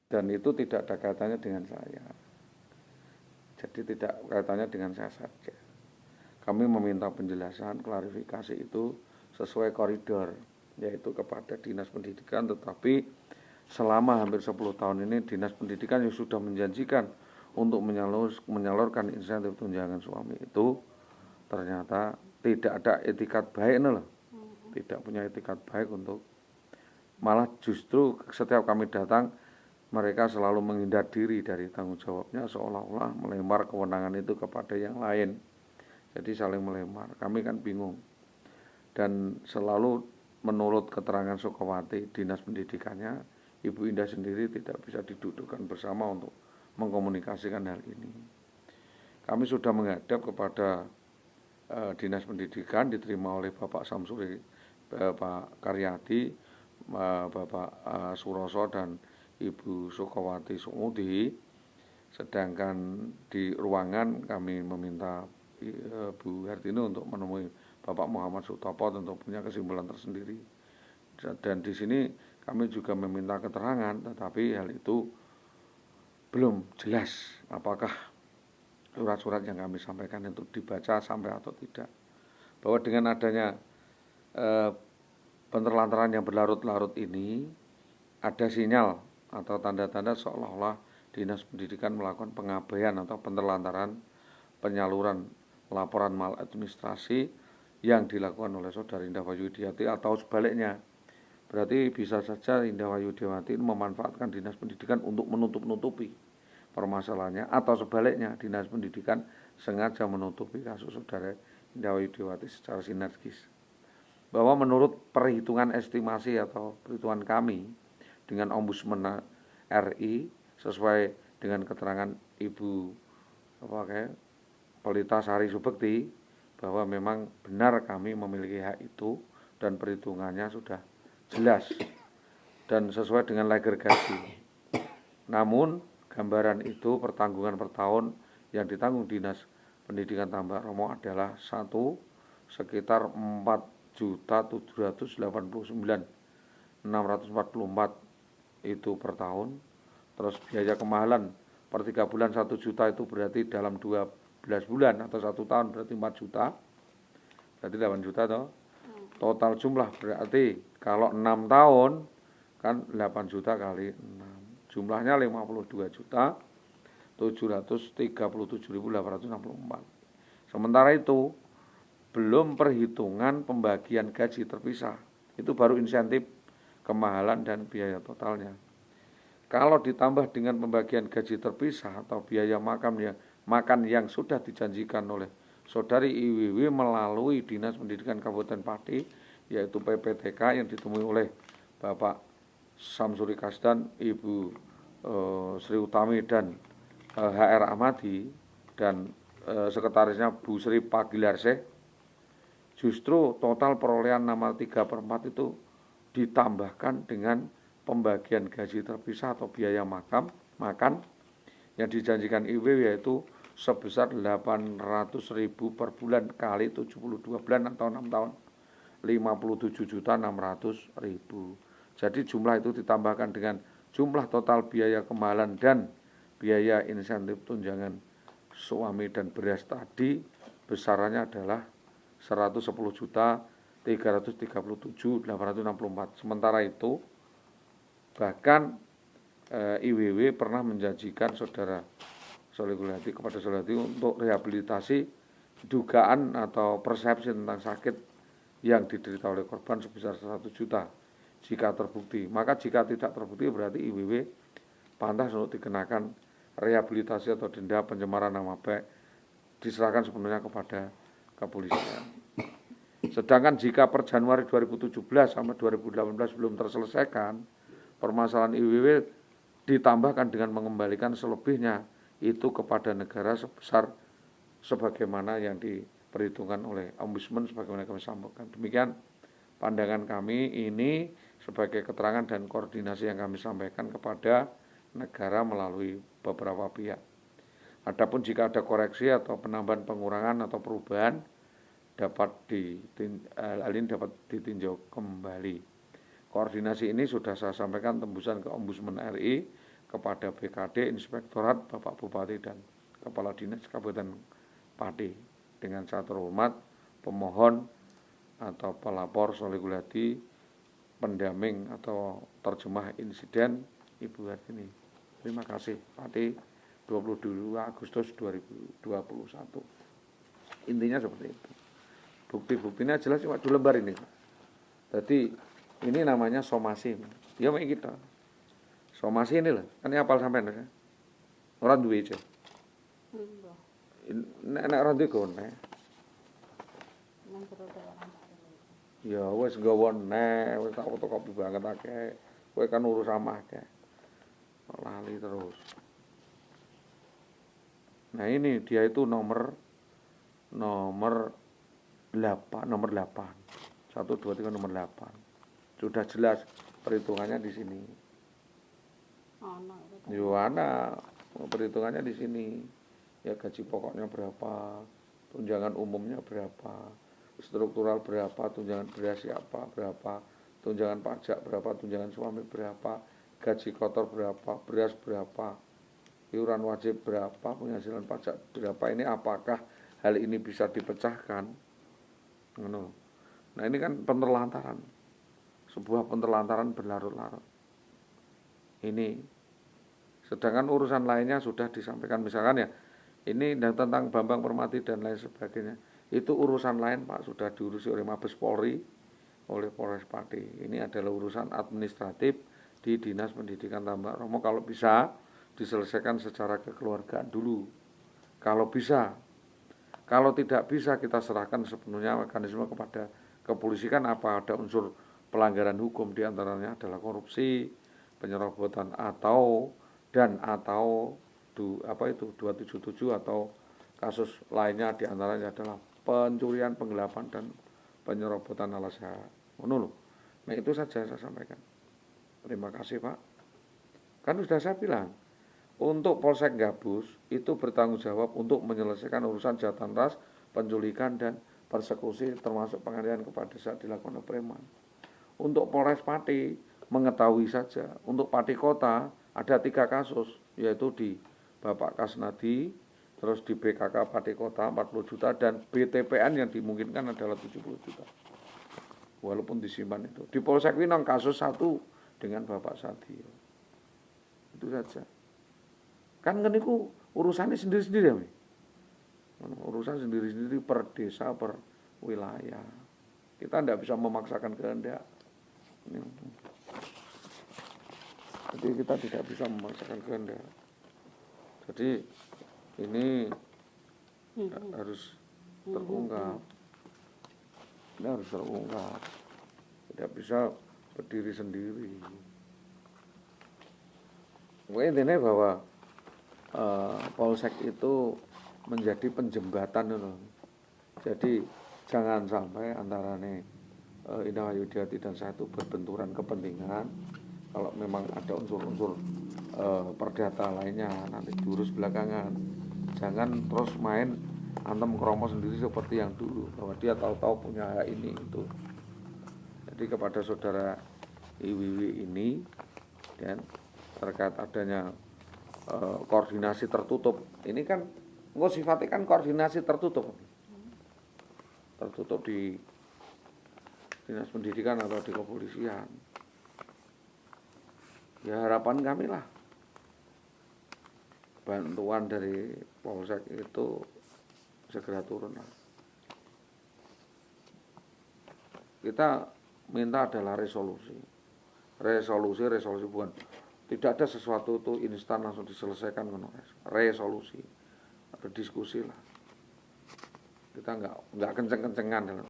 dan itu tidak ada kaitannya dengan saya. Jadi tidak kaitannya dengan saya saja. Kami meminta penjelasan, klarifikasi itu sesuai koridor, yaitu kepada Dinas Pendidikan, tetapi selama hampir 10 tahun ini Dinas Pendidikan yang sudah menjanjikan untuk menyalurkan insentif tunjangan suami itu ternyata tidak ada etikat baik loh. Tidak punya etikat baik untuk, malah justru setiap kami datang mereka selalu menghindar diri dari tanggung jawabnya, seolah-olah melempar kewenangan itu kepada yang lain. Jadi saling melempar. Kami kan bingung. Dan selalu menurut keterangan Sukawati, Dinas Pendidikannya, Ibu Indah sendiri tidak bisa didudukkan bersama untuk mengkomunikasikan hal ini. Kami sudah menghadap kepada Dinas Pendidikan, diterima oleh Bapak Samsuri, Pak Karyadi, Bapak Suroso, dan Ibu Sukawati Sumudi. Sedangkan di ruangan kami meminta Bu Hartini untuk menemui Bapak Muhammad Sutopo, tentu punya kesimpulan tersendiri. Dan di sini kami juga meminta keterangan, tetapi hal itu belum jelas apakah surat-surat yang kami sampaikan itu dibaca sampai atau tidak. Bahwa dengan adanya penerlantaran yang berlarut-larut ini, ada sinyal atau tanda-tanda seolah-olah Dinas Pendidikan melakukan pengabaian atau penerlantaran penyaluran laporan maladministrasi yang dilakukan oleh Saudari Indah Wahyudiati, atau sebaliknya. Berarti bisa saja Indah Wahyudiati memanfaatkan Dinas Pendidikan untuk menutup-nutupi permasalahannya, atau sebaliknya Dinas Pendidikan sengaja menutupi kasus Saudara Indah Wahyudiati secara sinergis. Bahwa menurut perhitungan estimasi atau perhitungan kami dengan Ombudsman RI, sesuai dengan keterangan Ibu Pelita Sari Subekti, bahwa memang benar kami memiliki hak itu dan perhitungannya sudah jelas dan sesuai dengan leger gaji. Namun gambaran itu pertanggungan per tahun yang ditanggung Dinas Pendidikan Tambak Romo adalah sekitar 4.789.644 itu per tahun. Terus biaya kemahalan per 3 bulan 1 juta, itu berarti dalam 12 bulan atau 1 tahun berarti 4 juta. Berarti 8 juta toh. Total jumlah berarti kalau 6 tahun kan 8 juta kali 6. Jumlahnya 52.737.864. Sementara itu belum perhitungan pembagian gaji terpisah. Itu baru insentif, kemahalan, dan biaya totalnya. Kalau ditambah dengan pembagian gaji terpisah atau biaya makan yang sudah dijanjikan oleh Saudari IWW melalui Dinas Pendidikan Kabupaten Pati, yaitu PPTK yang ditemui oleh Bapak Samsuri Kasdan, Ibu Sri Utami, dan HR Ahmadi, dan sekretarisnya Bu Sri Pagilarseh, justru total perolehan 3/4 itu ditambahkan dengan pembagian gaji terpisah atau biaya makan yang dijanjikan IW, yaitu sebesar 800.000 per bulan kali 72 bulan atau 6 tahun, 57.600.000. Jadi jumlah itu ditambahkan dengan jumlah total biaya kemahalan dan biaya insentif tunjangan suami dan beras tadi, besarannya adalah 110.337.864. Sementara itu bahkan IWW pernah menjanjikan Saudara Solihulati kepada Solihulati untuk rehabilitasi dugaan atau persepsi tentang sakit yang diderita oleh korban sebesar 100 juta jika terbukti. Maka jika tidak terbukti berarti IWW pantas untuk dikenakan rehabilitasi atau denda pencemaran nama baik, diserahkan sepenuhnya kepada kepolisian. Sedangkan jika per Januari 2017 sampai 2018 belum terselesaikan, permasalahan IWW ditambahkan dengan mengembalikan selebihnya itu kepada negara sebesar sebagaimana yang diperhitungkan oleh Ombudsman sebagaimana kami sampaikan. Demikian pandangan kami ini sebagai keterangan dan koordinasi yang kami sampaikan kepada negara melalui beberapa pihak. Adapun jika ada koreksi atau penambahan, pengurangan atau perubahan, dapat ditinjau kembali. Koordinasi ini sudah saya sampaikan tembusan ke Ombudsman RI kepada BKD, Inspektorat, Bapak Bupati dan Kepala Dinas Kabupaten Pati. Dengan saya terhormat, pemohon atau pelapor Soliguladi, pendamping atau terjemah insiden Ibu Hartini. Terima kasih. Pati 22 Agustus 2021. Intinya seperti itu. Bukti-buktinya jelas cuma 2 lembar ini. Jadi ini namanya somasi. Ya mek kita. Somasi ini lah, kan apal sampean ya. Ora duwe aja. Nek ora duwe gone. Ya wis nggawa nek, wis tak fotokopi banget akeh. Kowe kan urus amah akeh. Lali terus. Nah ini dia itu nomor 8. 1 2 3 nomor 8. Sudah jelas perhitungannya di sini. Ana perhitungannya di sini. Ya gaji pokoknya berapa, tunjangan umumnya berapa, struktural berapa, tunjangan beras siapa berapa, tunjangan pajak berapa, tunjangan suami berapa, gaji kotor berapa, beras berapa, iuran wajib berapa, penghasilan pajak berapa. Ini apakah hal ini bisa dipecahkan? Nah ini kan penelantaran, sebuah penelantaran berlarut-larut. Ini sedangkan urusan lainnya sudah disampaikan, misalkan ya ini tentang Bambang Permati dan lain sebagainya, itu urusan lain Pak, sudah diurusi oleh Mabes Polri, oleh Polres Pati. Ini adalah urusan administratif di Dinas Pendidikan Tambak Romo. Kalau bisa diselesaikan secara kekeluargaan dulu, kalau bisa. Kalau tidak bisa, kita serahkan sepenuhnya mekanisme kepada kepolisian. Apa ada unsur pelanggaran hukum, diantaranya adalah korupsi, penyerobotan atau 277 atau kasus lainnya, diantaranya adalah pencurian, penggelapan dan penyerobotan alas hak. Nah itu saja saya sampaikan. Terima kasih Pak. Kan sudah saya bilang, untuk Polsek Gabus itu bertanggung jawab untuk menyelesaikan urusan jahatan ras, penculikan dan persekusi termasuk penganiayaan kepada saat dilakukan preman. Untuk Polres Pati mengetahui saja, untuk Pati Kota ada 3 kasus, yaitu di Bapak Kasnadi, terus di BKK Pati Kota 40 juta dan BTPN yang dimungkinkan adalah 70 juta. Walaupun disimpan itu. Di Polsek Winong kasus 1 dengan Bapak Sadio. Itu saja. Kan niku urusannya sendiri-sendiri ya. Urusan sendiri-sendiri per desa, per wilayah. Kita tidak bisa memaksakan kehendak. Jadi kita tidak bisa memaksakan kehendak. Jadi ini harus terungkap. Ini harus terungkap. Tidak bisa berdiri sendiri. Intinya bahwa Polsek itu menjadi penjembatan itu. Jadi jangan sampai antarane Indah Widiati dan saya itu berbenturan kepentingan. Kalau memang ada unsur-unsur perdata lainnya nanti diurus belakangan. Jangan terus main antem kromo sendiri seperti yang dulu, bahwa dia tahu-tahu punya hak ini itu. Jadi kepada saudara Iwiwi ini dan terkait adanya koordinasi tertutup, ini kan nggak sifatnya kan koordinasi tertutup di Dinas Pendidikan atau di kepolisian. Ya harapan kami lah bantuan dari Polsek itu segera turun lah. Kita minta adalah resolusi bukan tidak ada sesuatu itu instan langsung diselesaikan, resolusi, ada diskusi lah. Kita nggak kenceng-kencengan